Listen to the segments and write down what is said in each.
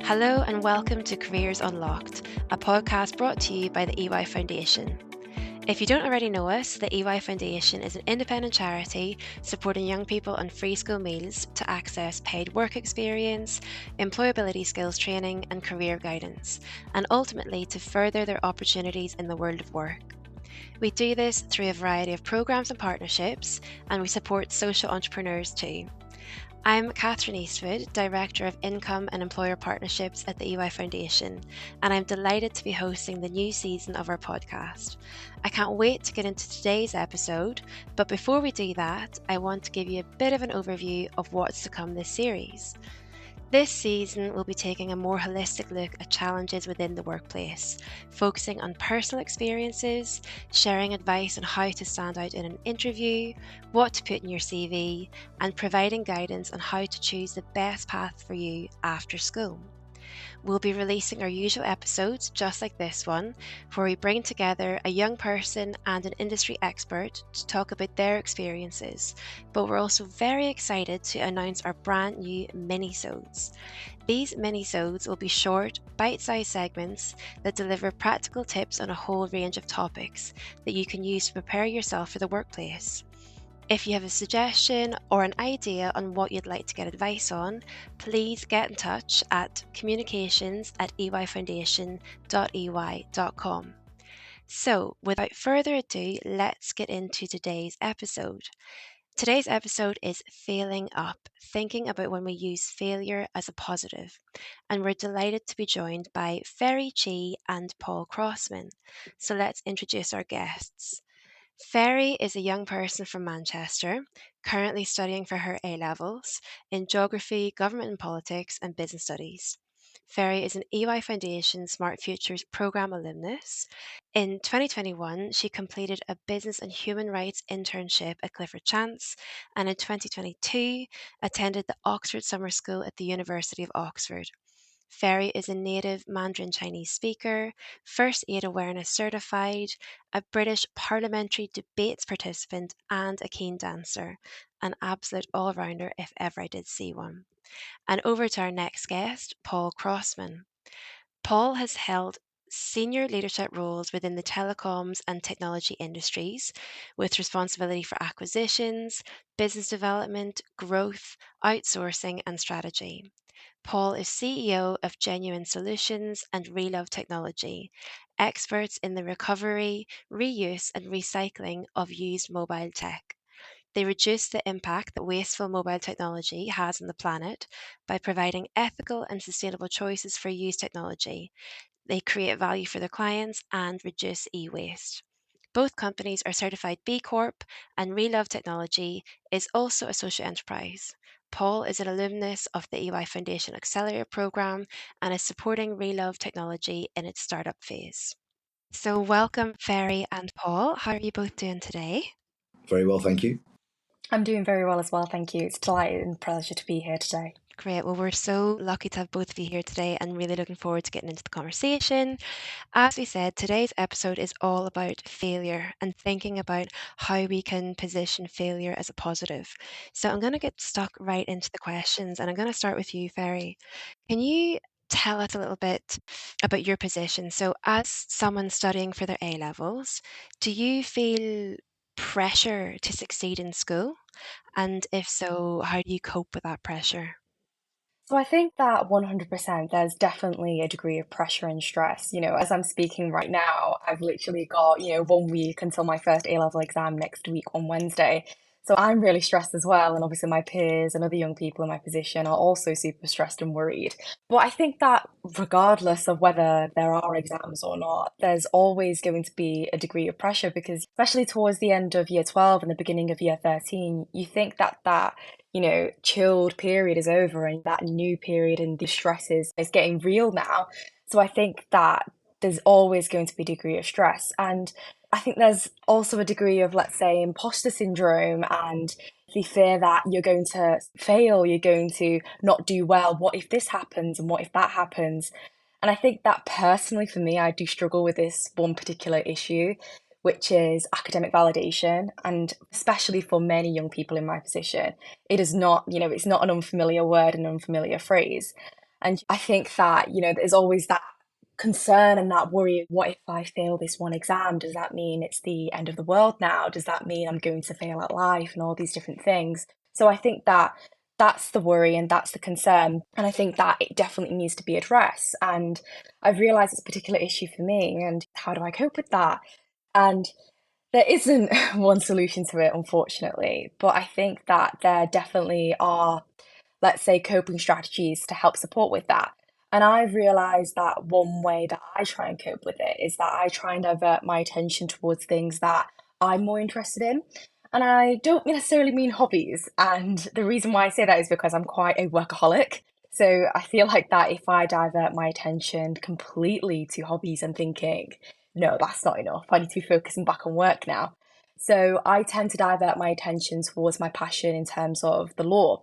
Hello and welcome to Careers Unlocked, a podcast brought to you by the EY Foundation. If you don't already know us, the EY Foundation is an independent charity supporting young people on free school meals to access paid work experience, employability skills training and career guidance, and ultimately to further their opportunities in the world of work. We do this through a variety of programs and partnerships, and we support social entrepreneurs too. I'm Kathryn Eastwood, Director of Income and Employer Partnerships at the EY Foundation, and I'm delighted to be hosting the new season of our podcast. I can't wait to get into today's episode, but before we do that, I want to give you a bit of an overview of what's to come this series. This season, we'll be taking a more holistic look at challenges within the workplace, focusing on personal experiences, sharing advice on how to stand out in an interview, what to put in your CV, and providing guidance on how to choose the best path for you after school. We'll be releasing our usual episodes, just like this one, where we bring together a young person and an industry expert to talk about their experiences. But we're also very excited to announce our brand new mini-sodes. These mini-sodes will be short, bite-sized segments that deliver practical tips on a whole range of topics that you can use to prepare yourself for the workplace. If you have a suggestion or an idea on what you'd like to get advice on, please get in touch at communications@eyfoundation.ey.com. So, without further ado, let's get into today's episode. Today's episode is Failing Up, thinking about when we use failure as a positive. And we're delighted to be joined by Ferry Chi and Paul Crossman. So let's introduce our guests. Ferry is a young person from Manchester, currently studying for her A-levels in Geography, Government and Politics and Business Studies. Ferry is an EY Foundation Smart Futures Programme alumnus. In 2021, she completed a Business and Human Rights internship at Clifford Chance, and in 2022, attended the Oxford Summer School at the University of Oxford. Ferry is a native Mandarin Chinese speaker, First Aid Awareness certified, a British parliamentary debates participant, and a keen dancer. An absolute all-rounder if ever I did see one. And over to our next guest, Paul Crossman. Paul has held senior leadership roles within the telecoms and technology industries, with responsibility for acquisitions, business development, growth, outsourcing, and strategy. Paul is CEO of Genuine Solutions and Relove Technology, experts in the recovery, reuse, and recycling of used mobile tech. They reduce the impact that wasteful mobile technology has on the planet by providing ethical and sustainable choices for used technology. They create value for their clients and reduce e-waste. Both companies are certified B Corp, and Relove Technology is also a social enterprise. Paul is an alumnus of the EY Foundation Accelerator Programme and is supporting Relove Technology in its startup phase. So, welcome, Ferry and Paul. How are you both doing today? Very well, thank you. I'm doing very well as well, thank you. It's a delight and pleasure to be here today. Great. Well, we're so lucky to have both of you here today and really looking forward to getting into the conversation. As we said, today's episode is all about failure and thinking about how we can position failure as a positive. So I'm going to get stuck right into the questions, and I'm going to start with you, Ferry. Can you tell us a little bit about your position? So, as someone studying for their A levels, do you feel pressure to succeed in school? And if so, how do you cope with that pressure? So I think that 100% there's definitely a degree of pressure and stress. As I'm speaking right now, I've literally got, 1 week until my first A-level exam next week on Wednesday. So I'm really stressed as well. And obviously my peers and other young people in my position are also super stressed and worried. But I think that regardless of whether there are exams or not, there's always going to be a degree of pressure because especially towards the end of year 12 and the beginning of year 13, you think that chilled period is over and that new period and the stresses is getting real now. So I think that there's always going to be a degree of stress. And I think there's also a degree of, let's say, imposter syndrome and the fear that you're going to fail, you're going to not do well. What if this happens and what if that happens? And I think that personally for me, I do struggle with this one particular issue, which is academic validation. And especially for many young people in my position, it is not, it's not an unfamiliar word, an unfamiliar phrase. And I think that, there's always that concern and that worry. What if I fail this one exam? Does that mean it's the end of the world now? Does that mean I'm going to fail at life and all these different things? So I think that that's the worry and that's the concern. And I think that it definitely needs to be addressed. And I've realized it's a particular issue for me. And how do I cope with that? And there isn't one solution to it, unfortunately. But I think that there definitely are, let's say, coping strategies to help support with that. And I've realized that one way that I try and cope with it is that I try and divert my attention towards things that I'm more interested in. And I don't necessarily mean hobbies. And the reason why I say that is because I'm quite a workaholic. So I feel like that if I divert my attention completely to hobbies and thinking, no, that's not enough, I need to be focusing back on work now. So I tend to divert my attention towards my passion in terms of the law,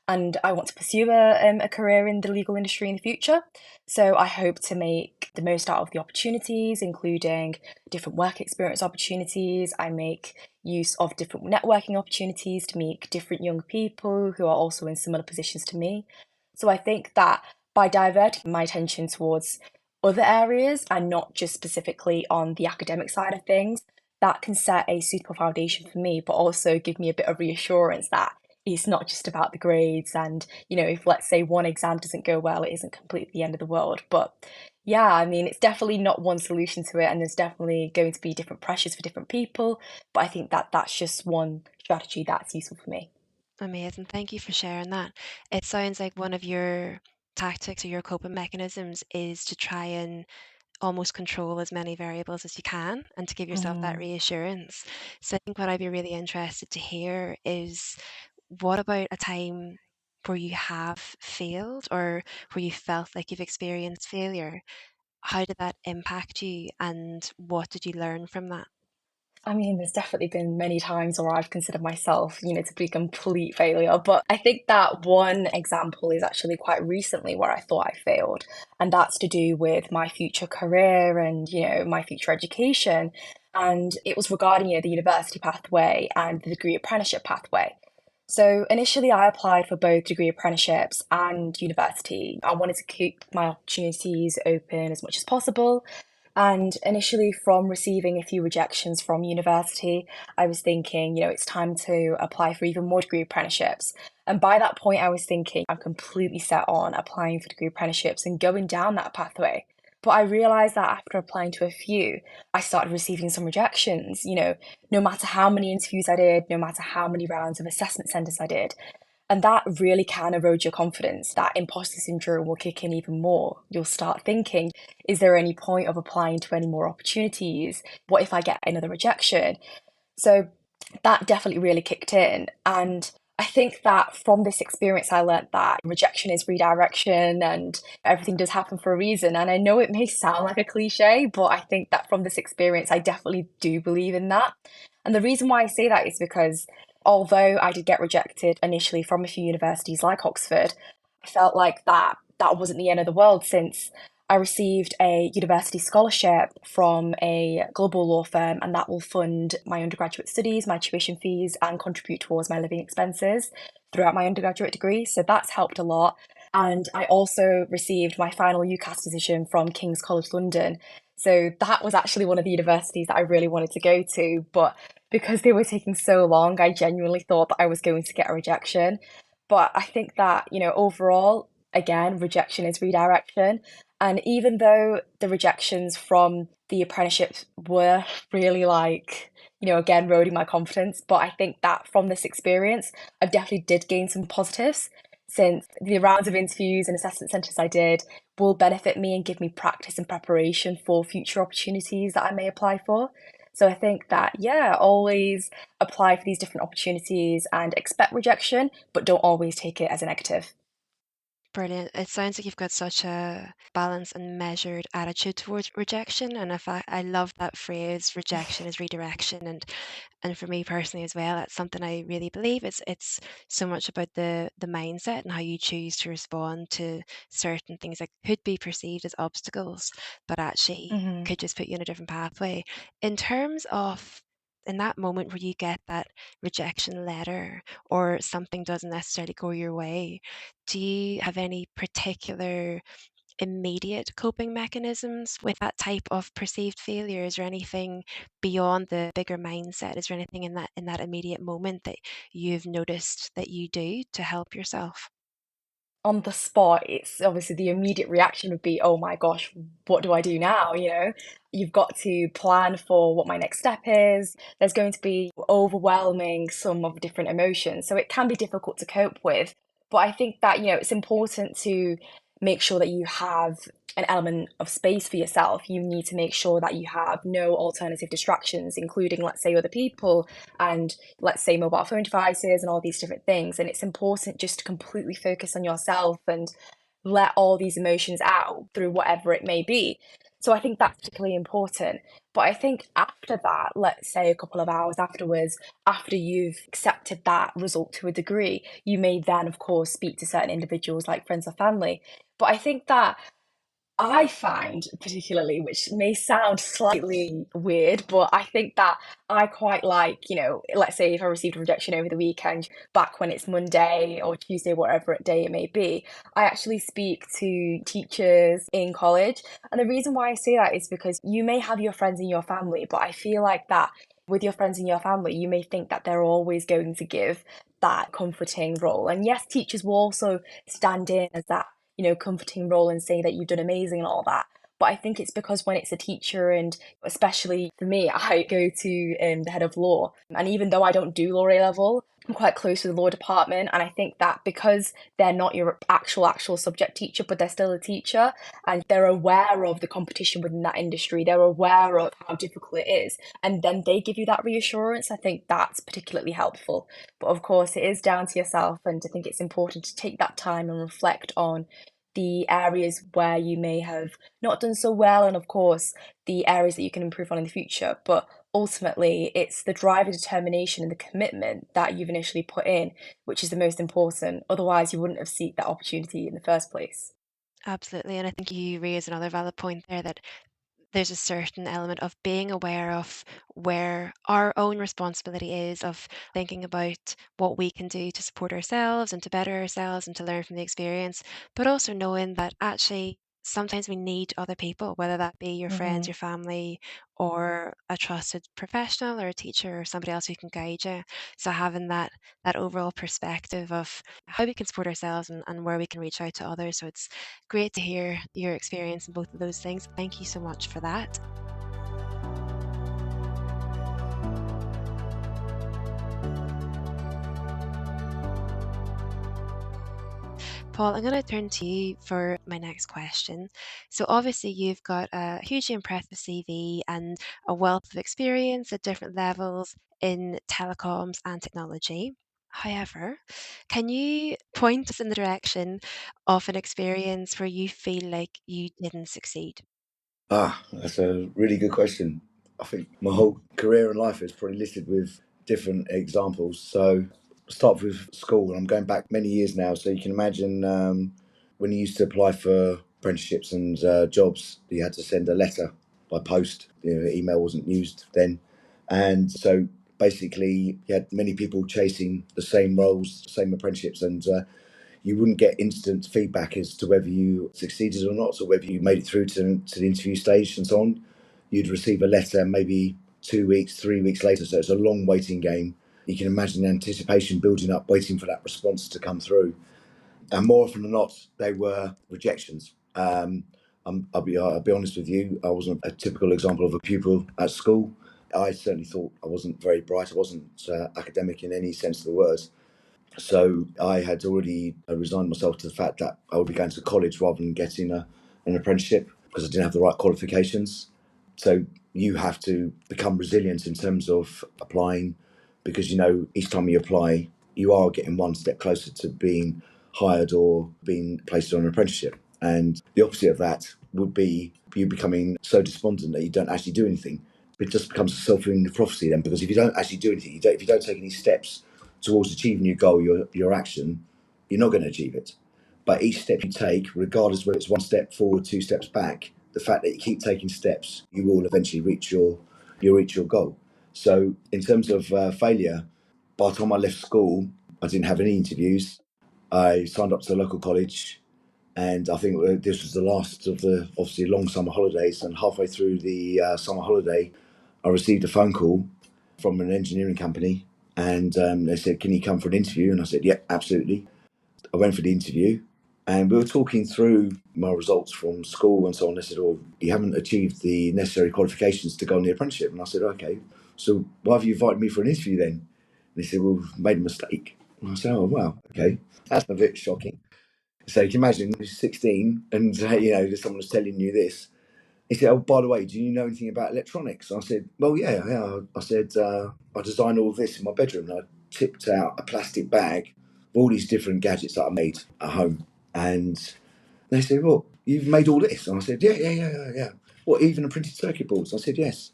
and I want to pursue a career in the legal industry in the future. So I hope to make the most out of the opportunities, including different work experience opportunities. I make use of different networking opportunities to meet different young people who are also in similar positions to me. So I think that by diverting my attention towards other areas and not just specifically on the academic side of things, that can set a suitable foundation for me, but also give me a bit of reassurance that it's not just about the grades. And, if let's say one exam doesn't go well, it isn't completely the end of the world. But yeah, I mean, it's definitely not one solution to it. And there's definitely going to be different pressures for different people. But I think that that's just one strategy that's useful for me. Amazing. Thank you for sharing that. It sounds like one of your tactics or your coping mechanisms is to try and almost control as many variables as you can and to give yourself that Mm. reassurance. So I think what I'd be really interested to hear is, what about a time where you have failed or where you felt like you've experienced failure? How did that impact you and what did you learn from that? I mean, there's definitely been many times where I've considered myself, to be a complete failure. But I think that one example is actually quite recently where I thought I failed. And that's to do with my future career and, my future education. And it was regarding, the university pathway and the degree apprenticeship pathway. So initially, I applied for both degree apprenticeships and university. I wanted to keep my opportunities open as much as possible. And initially, from receiving a few rejections from university, I was thinking, it's time to apply for even more degree apprenticeships. And by that point, I was thinking, I'm completely set on applying for degree apprenticeships and going down that pathway. But I realized that after applying to a few, I started receiving some rejections. No matter how many interviews I did, no matter how many rounds of assessment centers I did, and that really can erode your confidence. That imposter syndrome will kick in even more. You'll start thinking, is there any point of applying to any more opportunities? What if I get another rejection? So that definitely really kicked in. And I think that from this experience, I learned that rejection is redirection and everything does happen for a reason. And I know it may sound like a cliche, but I think that from this experience, I definitely do believe in that. And the reason why I say that is because although I did get rejected initially from a few universities like Oxford, I felt like that wasn't the end of the world, since I received a university scholarship from a global law firm, and that will fund my undergraduate studies, my tuition fees, and contribute towards my living expenses throughout my undergraduate degree. So that's helped a lot. And I also received my final UCAS decision from King's College London. So that was actually one of the universities that I really wanted to go to. But because they were taking so long, I genuinely thought that I was going to get a rejection. But I think that, overall, again, rejection is redirection. And even though the rejections from the apprenticeships were really like, again, eroding my confidence, but I think that from this experience, I definitely did gain some positives, since the rounds of interviews and assessment centres I did will benefit me and give me practice and preparation for future opportunities that I may apply for. So I think that, yeah, always apply for these different opportunities and expect rejection, but don't always take it as a negative. Brilliant. It sounds like you've got such a balanced and measured attitude towards rejection. And if I love that phrase, rejection is redirection. And for me personally as well, that's something I really believe. It's so much about the mindset and how you choose to respond to certain things that could be perceived as obstacles, but actually Hmm. could just put you in a different pathway. In terms of in that moment where you get that rejection letter or something doesn't necessarily go your way, do you have any particular immediate coping mechanisms with that type of perceived failure? Is there anything beyond the bigger mindset? Is there anything in that immediate moment that you've noticed that you do to help yourself? On the spot, it's obviously the immediate reaction would be, "Oh my gosh, what do I do now?" You know? You've got to plan for what my next step is. There's going to be overwhelming sum of different emotions, so it can be difficult to cope with. But I think that, it's important to make sure that you have an element of space for yourself. You need to make sure that you have no alternative distractions, including, let's say, other people and, let's say, mobile phone devices and all these different things. And it's important just to completely focus on yourself and let all these emotions out through whatever it may be. So I think that's particularly important. But I think after that, let's say a couple of hours afterwards, after you've accepted that result to a degree, you may then, of course, speak to certain individuals like friends or family. But I think that I find particularly, which may sound slightly weird, but I think that I quite like, let's say if I received a rejection over the weekend, back when it's Monday or Tuesday, whatever day it may be, I actually speak to teachers in college. And the reason why I say that is because you may have your friends in your family, but I feel like that with your friends in your family, you may think that they're always going to give that comforting role. And yes, teachers will also stand in as that comforting role and say that you've done amazing and all that. But I think it's because when it's a teacher, and especially for me, I go to the head of law. And even though I don't do law A level, I'm quite close to the law department. And I think that because they're not your actual subject teacher, but they're still a teacher, and they're aware of the competition within that industry, they're aware of how difficult it is, and then they give you that reassurance, I think that's particularly helpful. But of course, it is down to yourself, and I think it's important to take that time and reflect on the areas where you may have not done so well, and of course, the areas that you can improve on in the future. But ultimately, it's the drive and determination and the commitment that you've initially put in, which is the most important. Otherwise, you wouldn't have sought that opportunity in the first place. Absolutely. And I think you raise another valid point there that there's a certain element of being aware of where our own responsibility is, of thinking about what we can do to support ourselves and to better ourselves and to learn from the experience, but also knowing that actually sometimes we need other people, whether that be your friends, Hmm. your family, or a trusted professional or a teacher or somebody else who can guide you. So having that overall perspective of how we can support ourselves and where we can reach out to others. So it's great to hear your experience in both of those things. Thank you so much for that. Paul, I'm going to turn to you for my next question. So, obviously, you've got a hugely impressive CV and a wealth of experience at different levels in telecoms and technology. However, can you point us in the direction of an experience where you feel like you didn't succeed? That's a really good question. I think my whole career and life is probably listed with different examples. So, start with school. I'm going back many years now. So you can imagine when you used to apply for apprenticeships and jobs, you had to send a letter by post. Email wasn't used then, and so basically you had many people chasing the same roles, same apprenticeships, and you wouldn't get instant feedback as to whether you succeeded or not, or whether you made it through to the interview stage and so on. You'd receive a letter maybe 2 weeks, 3 weeks later. So it's a long waiting game. You can imagine the anticipation building up, waiting for that response to come through. And more often than not, they were rejections. I'll be honest with you, I wasn't a typical example of a pupil at school. I certainly thought I wasn't very bright. I wasn't academic in any sense of the word. So I had already resigned myself to the fact that I would be going to college rather than getting an apprenticeship because I didn't have the right qualifications. So you have to become resilient in terms of applying because each time you apply, you are getting one step closer to being hired or being placed on an apprenticeship. And the opposite of that would be you becoming so despondent that you don't actually do anything. It just becomes a self-fulfilling prophecy then, because if you don't actually do anything, if you don't take any steps towards achieving your goal, your action, you're not going to achieve it. But each step you take, regardless whether it's one step forward, two steps back, the fact that you keep taking steps, you will eventually reach your you'll reach your goal. So in terms of failure, by the time I left school, I didn't have any interviews. I signed up to the local college, and I think this was the last of the obviously long summer holidays. And halfway through the summer holiday, I received a phone call from an engineering company, and they said, "Can you come for an interview?" And I said, "Yeah, absolutely." I went for the interview, and we were talking through my results from school and so on. They said, "Oh, you haven't achieved the necessary qualifications to go on the apprenticeship." And I said, "Okay, so why have you invited me for an interview then?" And they said, "Well, we've made a mistake." And I said, "Oh, wow, okay, that's a bit shocking." So you can imagine you're 16 and someone's telling you this. He said, "Oh, by the way, do you know anything about electronics?" I said, "Well, yeah." I said, "I designed all this in my bedroom." And I tipped out a plastic bag of all these different gadgets that I made at home. And they said, "Well, you've made all this?" And I said, "Yeah. What, even the printed circuit boards?" I said, "Yes."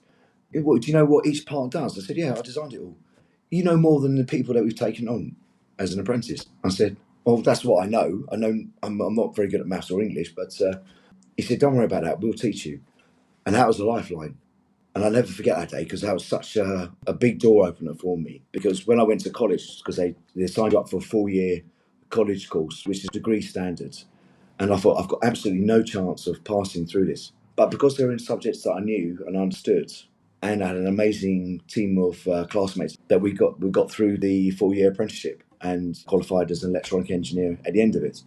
"What, do you know what each part does?" I said, "Yeah, I designed it all." "You know more than the people that we've taken on as an apprentice." I said, "Well, that's what I know. I know I'm not very good at maths or English, but he said, 'Don't worry about that. We'll teach you.'" And that was a lifeline. And I'll never forget that day because that was such a big door opener for me. Because when I went to college, because they signed up for a 4 year college course, which is degree standard. And I thought, I've got absolutely no chance of passing through this. But because they were in subjects that I knew and understood, and I had an amazing team of classmates, that we got through the 4 year apprenticeship and qualified as an electronic engineer at the end of it.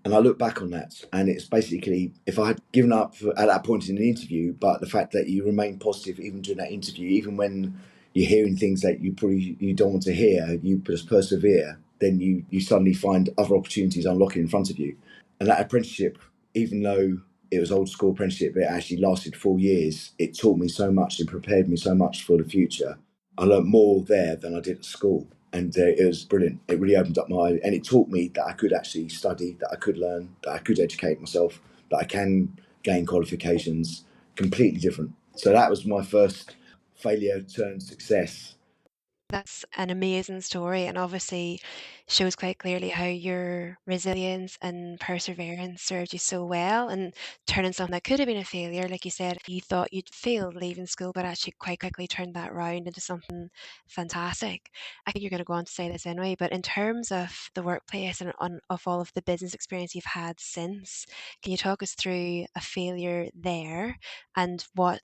And I look back on that, and it's basically, if I had given up at that point in the interview, but the fact that you remain positive even during that interview, even when you're hearing things that you don't want to hear, you just persevere, then you suddenly find other opportunities unlocking in front of you. And that apprenticeship, even though it was old school apprenticeship, it actually lasted 4 years. It taught me so much and prepared me so much for the future. I learnt more there than I did at school, and it was brilliant. It really opened up my, and it taught me that I could actually study, that I could learn, that I could educate myself, that I can gain qualifications. Completely different. So that was my first failure turned success. That's an amazing story, and obviously shows quite clearly how your resilience and perseverance served you so well, and turning something that could have been a failure, like you said, you thought you'd failed leaving school, but actually quite quickly turned that round into something fantastic. I think you're going to go on to say this anyway, but in terms of the workplace and of all of the business experience you've had since, can you talk us through a failure there and what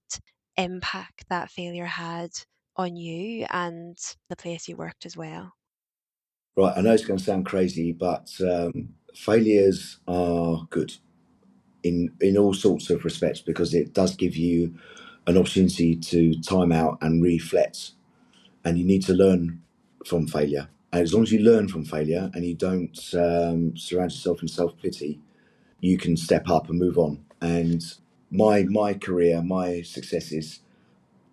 impact that failure had on you and the place you worked as well? Right, I know it's going to sound crazy, but failures are good in all sorts of respects because it does give you an opportunity to time out and reflect, and you need to learn from failure. And as long as you learn from failure and you don't surround yourself in self pity, you can step up and move on. And my career, my successes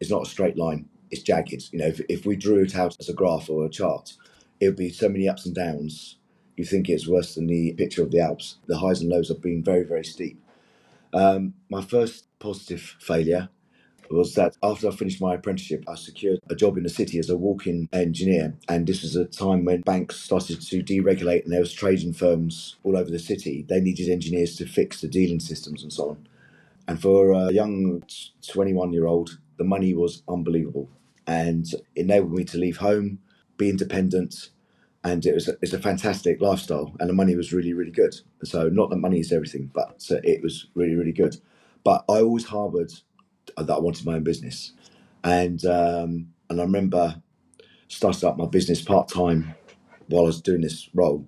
is not a straight line. It's jagged. If we drew it out as a graph or a chart, it would be so many ups and downs. You think it's worse than the picture of the Alps. The highs and lows have been very, very steep. My first positive failure was that after I finished my apprenticeship, I secured a job in the city as a walk-in engineer. And this was a time when banks started to deregulate and there was trading firms all over the city. They needed engineers to fix the dealing systems and so on. And for a young 21-year-old, the money was unbelievable and enabled me to leave home, be independent, and it's a fantastic lifestyle, and the money was really, really good. So not that money is everything, but it was really, really good. But I always harboured that I wanted my own business, and I remember started up my business part time while I was doing this role,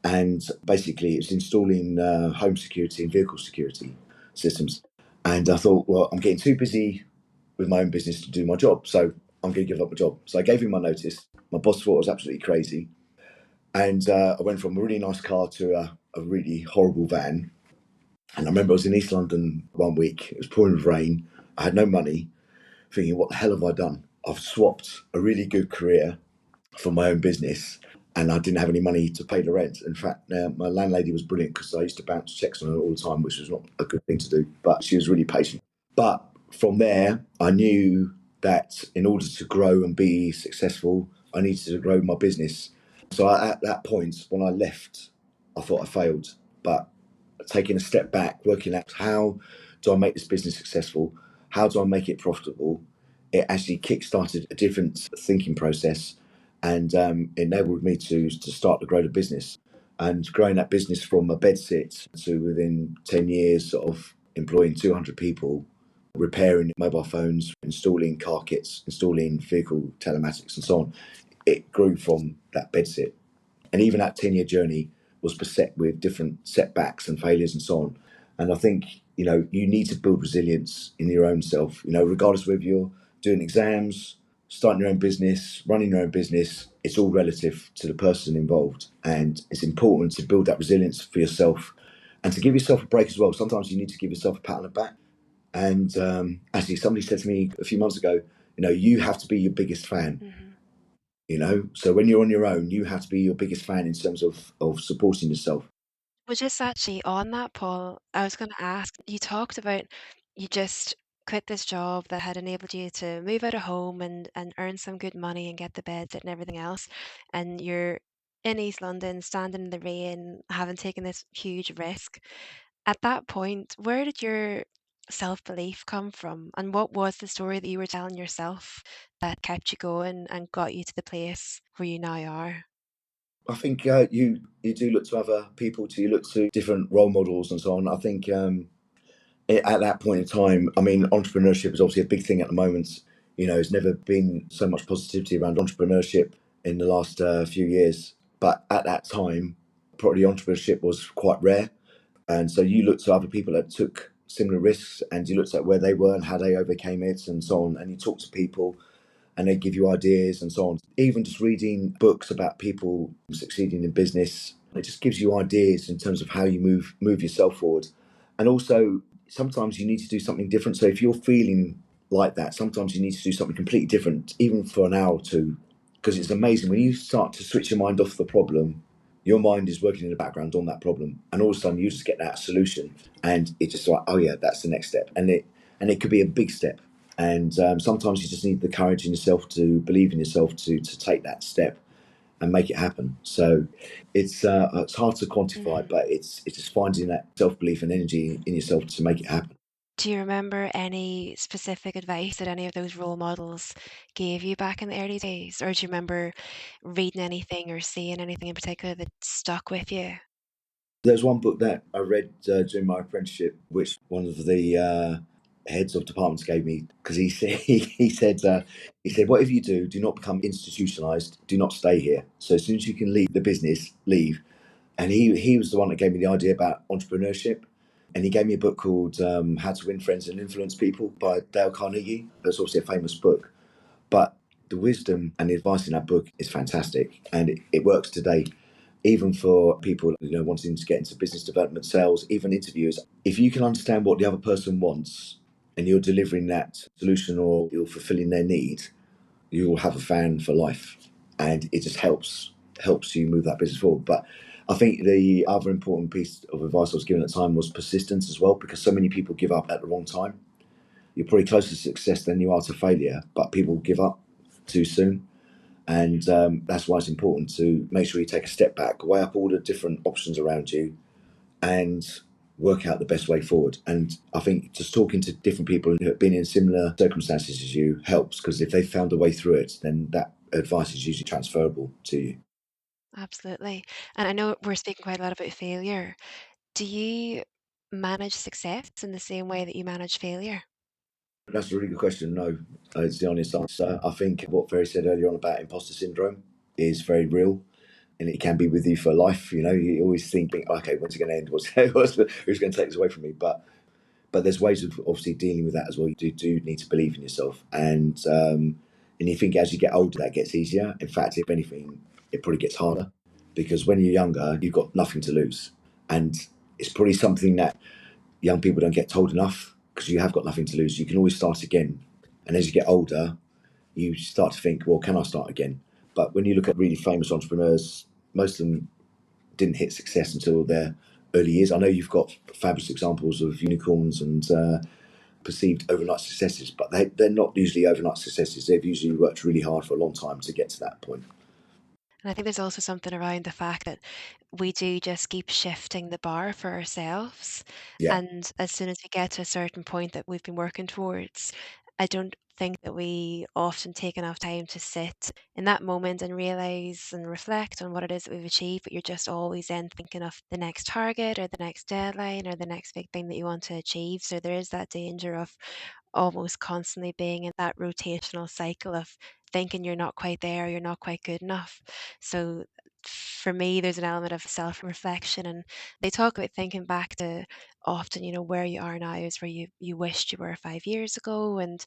and basically it's installing home security and vehicle security systems. And I thought, well, I'm getting too busy with my own business to do my job, so I'm going to give up my job. So I gave him my notice. My boss thought I was absolutely crazy, and I went from a really nice car to a really horrible van. And I remember I was in East London one week. It was pouring with rain. I had no money, thinking, what the hell have I done? I've swapped a really good career for my own business, and I didn't have any money to pay the rent. In fact, my landlady was brilliant because I used to bounce checks on her all the time, which was not a good thing to do, but she was really patient. But from there, I knew that in order to grow and be successful, I needed to grow my business. So at that point, when I left, I thought I failed. But taking a step back, working out how do I make this business successful? How do I make it profitable? it actually kick-started a different thinking process, and enabled me to start to grow the business. And growing that business from a bed sit to within 10 years, sort of employing 200 people, repairing mobile phones, installing car kits, installing vehicle telematics, and so on. It grew from that bed sit. And even that 10-year journey was beset with different setbacks and failures and so on. And I think, you need to build resilience in your own self, regardless of whether you're doing exams, starting your own business, running your own business, it's all relative to the person involved. And it's important to build that resilience for yourself and to give yourself a break as well. Sometimes you need to give yourself a pat on the back. And actually, somebody said to me a few months ago, you have to be your biggest fan. Mhm. So when you're on your own, you have to be your biggest fan in terms of supporting yourself. Well, just actually on that, Paul, I was going to ask, you talked about you just quit this job that had enabled you to move out of home and earn some good money and get the beds and everything else. And you're in East London, standing in the rain, having taken this huge risk. At that point, where did your self-belief come from? And what was the story that you were telling yourself that kept you going and got you to the place where you now are? I think you do look to other people, you look to different role models and so on. I think at that point in time, I mean, entrepreneurship is obviously a big thing at the moment. There's never been so much positivity around entrepreneurship in the last few years. But at that time, probably entrepreneurship was quite rare. And so you looked to other people that took similar risks, and you looked at where they were and how they overcame it and so on. And you talk to people and they give you ideas and so on. Even just reading books about people succeeding in business, it just gives you ideas in terms of how you move yourself forward. And also, sometimes you need to do something different. So if you're feeling like that, sometimes you need to do something completely different, even for an hour or two, because it's amazing when you start to switch your mind off the problem. Your mind is working in the background on that problem, and all of a sudden you just get that solution, and it's just like, oh yeah, that's the next step, and it could be a big step. And sometimes you just need the courage in yourself to believe in yourself to take that step and make it happen. So it's hard to quantify, Mhm. but it's just finding that self belief and energy in yourself to make it happen. Do you remember any specific advice that any of those role models gave you back in the early days? Or do you remember reading anything or seeing anything in particular that stuck with you? There's one book that I read during my apprenticeship, which one of the heads of departments gave me, because he said he said whatever you do, do not become institutionalized. Do not stay here. So as soon as you can leave the business, leave. And he was the one that gave me the idea about entrepreneurship. And he gave me a book called How to Win Friends and Influence People by Dale Carnegie. That's obviously a famous book, but the wisdom and the advice in that book is fantastic, and it works today, even for people wanting to get into business development, sales, even interviewers. If you can understand what the other person wants and you're delivering that solution or you're fulfilling their need, you will have a fan for life, and it just helps you move that business forward. But I think the other important piece of advice I was given at the time was persistence as well, because so many people give up at the wrong time. You're probably closer to success than you are to failure, but people give up too soon. And that's why it's important to make sure you take a step back, weigh up all the different options around you, and work out the best way forward. And I think just talking to different people who have been in similar circumstances as you helps, because if they've found a way through it, then that advice is usually transferable to you. Absolutely. And I know we're speaking quite a lot about failure. Do you manage success in the same way that you manage failure? That's a really good question. No, it's the honest answer. I think what Ferry said earlier on about imposter syndrome is very real, and it can be with you for life. You always think, okay, when's it going to end? Who's going to take this away from me? But there's ways of obviously dealing with that as well. You do need to believe in yourself, and you think as you get older that gets easier. In fact, if anything, it probably gets harder, because when you're younger, you've got nothing to lose, and it's probably something that young people don't get told enough, because you have got nothing to lose. You can always start again, and as you get older, you start to think, well, can I start again? But when you look at really famous entrepreneurs, most of them didn't hit success until their early years. I know you've got fabulous examples of unicorns and perceived overnight successes, but they're not usually overnight successes. They've usually worked really hard for a long time to get to that point. And I think there's also something around the fact that we do just keep shifting the bar for ourselves. Yeah. And as soon as we get to a certain point that we've been working towards, I don't think that we often take enough time to sit in that moment and realize and reflect on what it is that we've achieved, but you're just always then thinking of the next target or the next deadline or the next big thing that you want to achieve. So there is that danger of almost constantly being in that rotational cycle of thinking you're not quite there, you're not quite good enough. So for me, there's an element of self reflection, and they talk about thinking back to often, where you are now is where you wished you were 5 years ago, and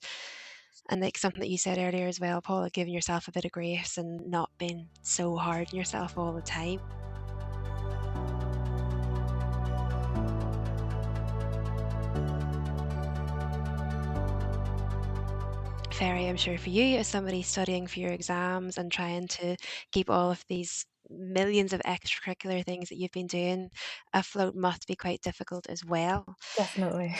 like something that you said earlier as well, Paul, like giving yourself a bit of grace and not being so hard on yourself all the time. Very, I'm sure for you, as somebody studying for your exams and trying to keep all of these millions of extracurricular things that you've been doing afloat must be quite difficult as well. Definitely.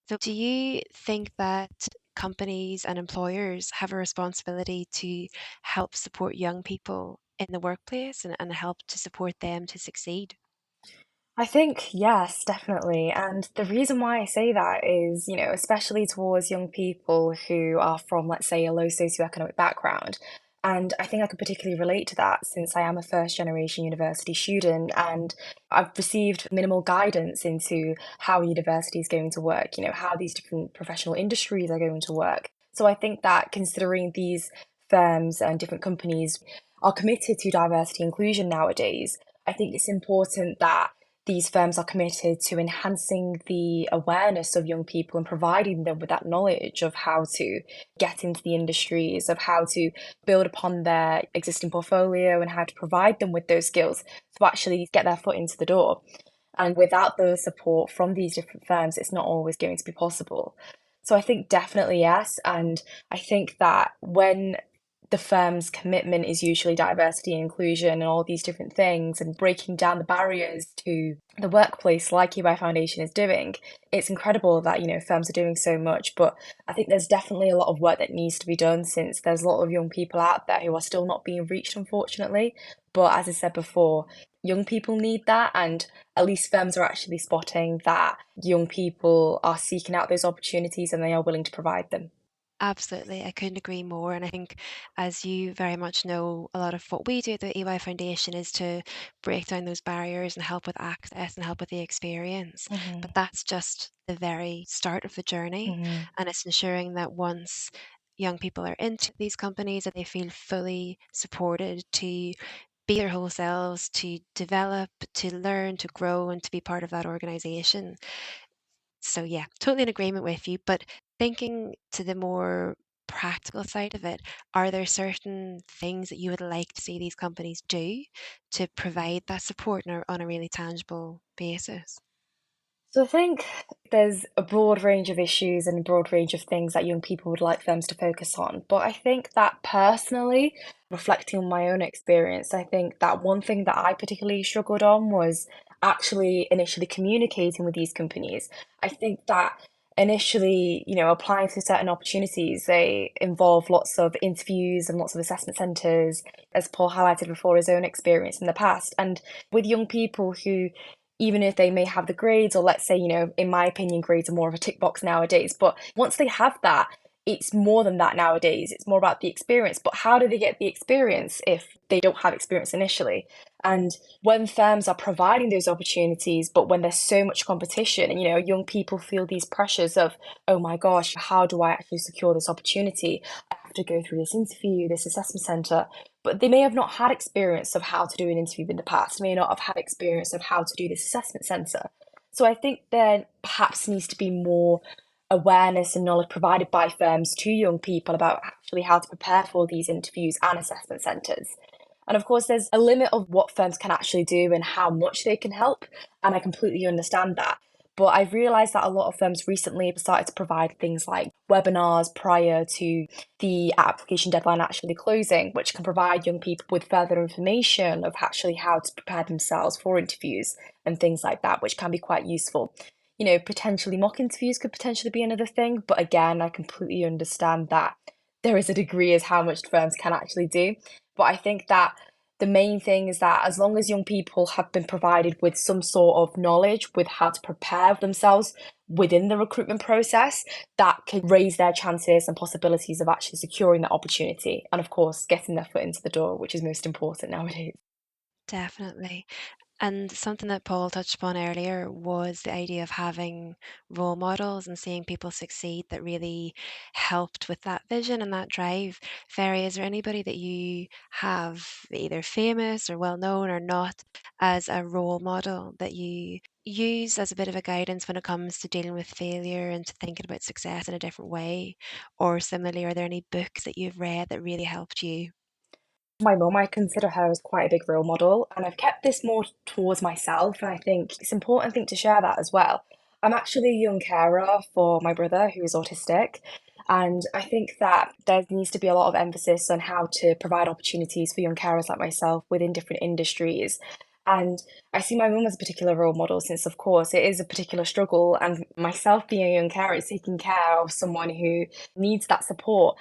So, do you think that companies and employers have a responsibility to help support young people in the workplace and help to support them to succeed? I think yes, definitely. And the reason why I say that is, especially towards young people who are from, let's say, a low socioeconomic background. And I think I can particularly relate to that since I am a first generation university student and I've received minimal guidance into how university is going to work, how these different professional industries are going to work. So I think that considering these firms and different companies are committed to diversity inclusion nowadays, I think it's important that these firms are committed to enhancing the awareness of young people and providing them with that knowledge of how to get into the industries, of how to build upon their existing portfolio and how to provide them with those skills to actually get their foot into the door. And without the support from these different firms, it's not always going to be possible. So I think definitely yes. And I think that when the firm's commitment is usually diversity and inclusion and all these different things and breaking down the barriers to the workplace like UI Foundation is doing, it's incredible that, firms are doing so much. But I think there's definitely a lot of work that needs to be done since there's a lot of young people out there who are still not being reached, unfortunately. But as I said before, young people need that, and at least firms are actually spotting that young people are seeking out those opportunities and they are willing to provide them. Absolutely, I couldn't agree more. And I think, as you very much know, a lot of what we do at the EY Foundation is to break down those barriers and help with access and help with the experience. Hmm. But that's just the very start of the journey. Hmm. And it's ensuring that once young people are into these companies, that they feel fully supported to be their whole selves, to develop, to learn, to grow, and to be part of that organization. So yeah, totally in agreement with you. But thinking to the more practical side of it, are there certain things that you would like to see these companies do to provide that support on a really tangible basis? So I think there's a broad range of issues and a broad range of things that young people would like firms to focus on. But I think that personally, reflecting on my own experience, I think that one thing that I particularly struggled on was actually initially communicating with these companies. I think that initially, applying for certain opportunities, they involve lots of interviews and lots of assessment centres, as Paul highlighted before, his own experience in the past. And with young people who even if they may have the grades, or let's say, in my opinion, grades are more of a tick box nowadays. But once they have that, it's more than that nowadays. It's more about the experience. But how do they get the experience if they don't have experience initially? And when firms are providing those opportunities, but when there's so much competition, and young people feel these pressures of, oh my gosh, how do I actually secure this opportunity? I have to go through this interview, this assessment center, but they may have not had experience of how to do an interview in the past, may not have had experience of how to do this assessment centre. So I think there perhaps needs to be more awareness and knowledge provided by firms to young people about actually how to prepare for these interviews and assessment centres. And of course, there's a limit of what firms can actually do and how much they can help. And I completely understand that. But I've realised that a lot of firms recently have started to provide things like webinars prior to the application deadline actually closing, which can provide young people with further information of actually how to prepare themselves for interviews and things like that, which can be quite useful. Potentially mock interviews could potentially be another thing, but again, I completely understand that there is a degree as how much firms can actually do. But I think that the main thing is that as long as young people have been provided with some sort of knowledge with how to prepare themselves within the recruitment process that can raise their chances and possibilities of actually securing that opportunity. And of course, getting their foot into the door, which is most important nowadays. Definitely. And something that Paul touched upon earlier was the idea of having role models and seeing people succeed that really helped with that vision and that drive. Ferry, is there anybody that you have, either famous or well known or not, as a role model that you use as a bit of a guidance when it comes to dealing with failure and to thinking about success in a different way? Or similarly, are there any books that you've read that really helped you? My mum, I consider her as quite a big role model, and I've kept this more towards myself, and I think it's important, I think, to share that as well. I'm actually a young carer for my brother who is autistic, and I think that there needs to be a lot of emphasis on how to provide opportunities for young carers like myself within different industries. And I see my mum as a particular role model since, of course, it is a particular struggle, and myself being a young carer, it's taking care of someone who needs that support.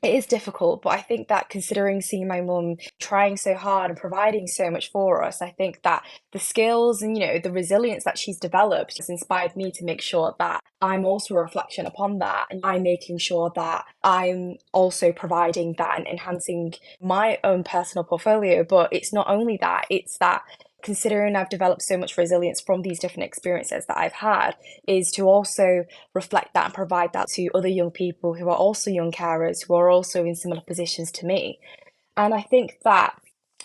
It is difficult, but I think that considering seeing my mum trying so hard and providing so much for us, I think that the skills and, the resilience that she's developed has inspired me to make sure that I'm also a reflection upon that. And I'm making sure that I'm also providing that and enhancing my own personal portfolio. But it's not only that, it's that considering I've developed so much resilience from these different experiences that I've had, is to also reflect that and provide that to other young people who are also young carers, who are also in similar positions to me. And I think that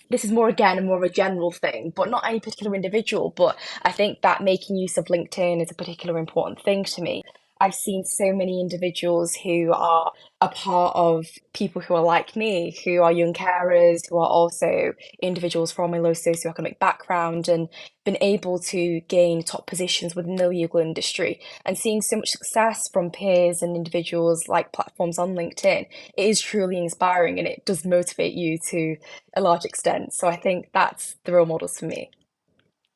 this is more again more of a general thing, but not any particular individual. But I think that making use of LinkedIn is a particular important thing to me. I've seen so many individuals who are a part of people who are like me, who are young carers, who are also individuals from a low socioeconomic background, and been able to gain top positions within the legal industry. And seeing so much success from peers and individuals like platforms on LinkedIn, it is truly inspiring and it does motivate you to a large extent. So I think that's the role models for me.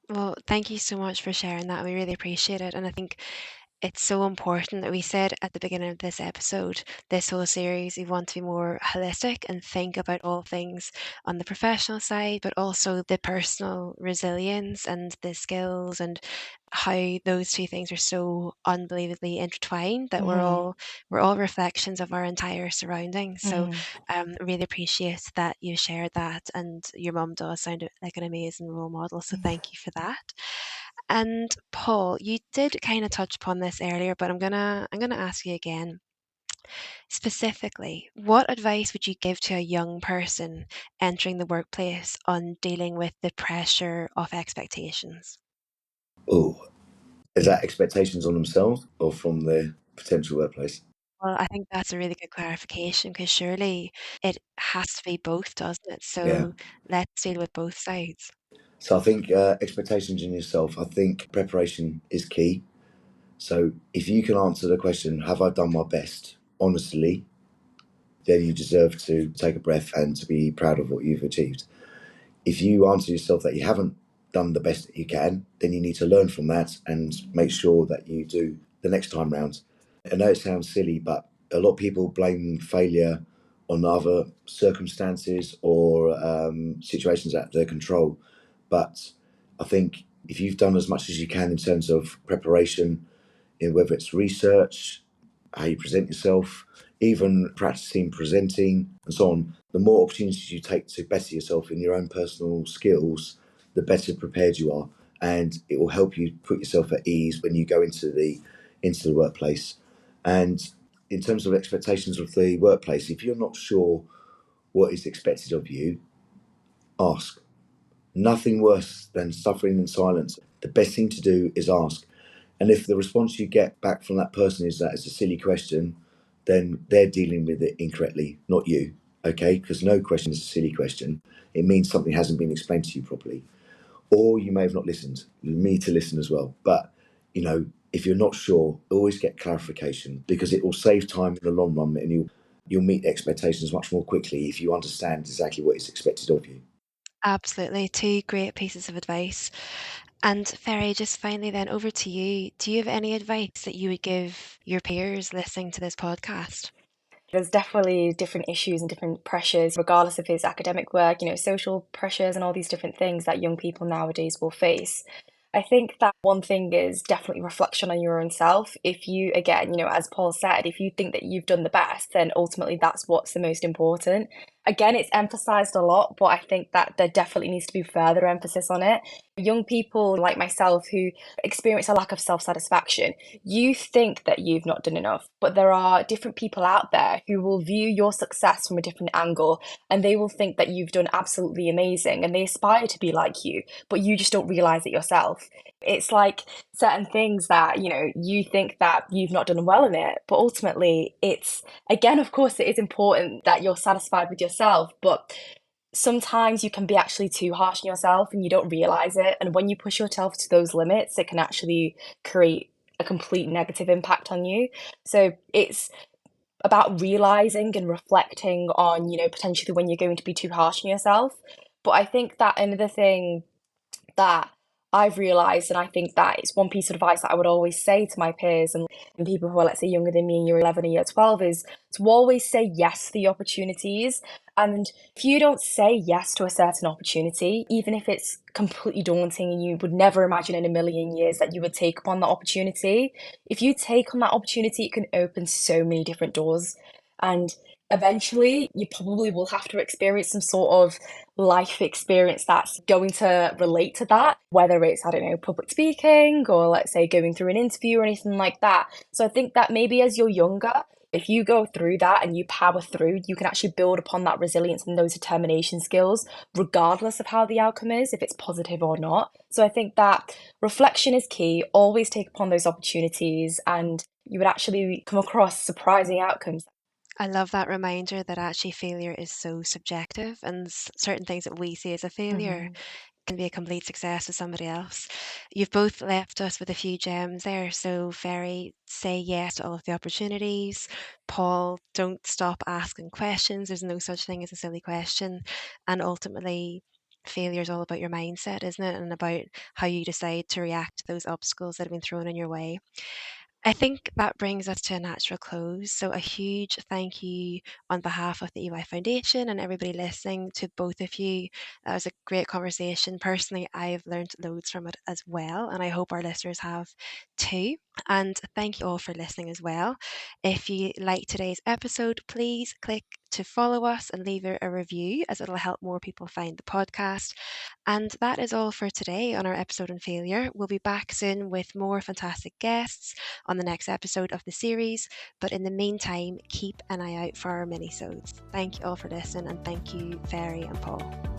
Well, thank you so much for sharing that. We really appreciate it. And I think it's so important that we said at the beginning of this episode, this whole series, we want to be more holistic and think about all things on the professional side, but also the personal resilience and the skills and how those two things are so unbelievably intertwined that Hmm. we're all reflections of our entire surroundings. So Hmm. really appreciate that you shared that, and your mum does sound like an amazing role model. So thank you for that. And Paul, you did kind of touch upon this earlier, but I'm gonna ask you again. Specifically, what advice would you give to a young person entering the workplace on dealing with the pressure of expectations? Oh, is that expectations on themselves or from their potential workplace? Well, I think that's a really good clarification because surely it has to be both, doesn't it? Yeah. So let's deal with both sides. So I think expectations in yourself, I think preparation is key. So if you can answer the question, have I done my best honestly, then you deserve to take a breath and to be proud of what you've achieved. If you answer yourself that you haven't done the best that you can, then you need to learn from that and make sure that you do the next time round. I know it sounds silly, but a lot of people blame failure on other circumstances or situations out of their control. But I think if you've done as much as you can in terms of preparation, whether it's research, how you present yourself, even practicing presenting and so on, the more opportunities you take to better yourself in your own personal skills, the better prepared you are. And it will help you put yourself at ease when you go into the workplace. And in terms of expectations of the workplace, if you're not sure what is expected of you, ask. Nothing worse than suffering in silence. The best thing to do is ask. And if the response you get back from that person is that it's a silly question, then they're dealing with it incorrectly, not you. Okay? Because no question is a silly question. It means something hasn't been explained to you properly. Or you may have not listened. You need to listen as well. But, if you're not sure, always get clarification because it will save time in the long run and you'll meet expectations much more quickly if you understand exactly what is expected of you. Absolutely. Two great pieces of advice. And Ferry, just finally then over to you. Do you have any advice that you would give your peers listening to this podcast? There's definitely different issues and different pressures, regardless if it's academic work, social pressures and all these different things that young people nowadays will face. I think that one thing is definitely reflection on your own self. If you, again, as Paul said, if you think that you've done the best, then ultimately that's what's the most important. Again, it's emphasized a lot, but I think that there definitely needs to be further emphasis on it. Young people like myself who experience a lack of self satisfaction, you think that you've not done enough, but there are different people out there who will view your success from a different angle and they will think that you've done absolutely amazing and they aspire to be like you, but you just don't realize it yourself. It's like certain things that, you think that you've not done well in it, but ultimately it's, again, of course, it is important that you're satisfied with yourself, but sometimes you can be actually too harsh on yourself and you don't realize it. And when you push yourself to those limits, it can actually create a complete negative impact on you. So it's about realizing and reflecting on, potentially when you're going to be too harsh on yourself. But I think that another thing that I've realized, and I think that it's one piece of advice that I would always say to my peers and people who are, let's say, younger than me in year 11 or year 12 is to always say yes to the opportunities. And if you don't say yes to a certain opportunity, even if it's completely daunting and you would never imagine in a million years that you would take upon that opportunity, if you take on that opportunity, it can open so many different doors. And eventually, you probably will have to experience some sort of life experience that's going to relate to that, whether it's, I don't know, public speaking or let's say going through an interview or anything like that. So I think that maybe as you're younger, if you go through that and you power through, you can actually build upon that resilience and those determination skills, regardless of how the outcome is, if it's positive or not. So I think that reflection is key. Always take upon those opportunities, and you would actually come across surprising outcomes. I love that reminder that actually failure is so subjective, and certain things that we see as a failure Mhm. can be a complete success with somebody else. You've both left us with a few gems there. So, Ferry, say yes to all of the opportunities. Paul, don't stop asking questions. There's no such thing as a silly question. And ultimately, failure is all about your mindset, isn't it? And about how you decide to react to those obstacles that have been thrown in your way. I think that brings us to a natural close. So, a huge thank you on behalf of the EY Foundation and everybody listening to both of you. That was a great conversation. Personally, I've learned loads from it as well, and I hope our listeners have too. And thank you all for listening as well. If you like today's episode, please click to follow us and leave a review, as it'll help more people find the podcast. And that is all for today on our episode on failure. We'll be back soon with more fantastic guests on the next episode of the series. But in the meantime, keep an eye out for our minisodes. Thank you all for listening, and thank you, Ferry and Paul.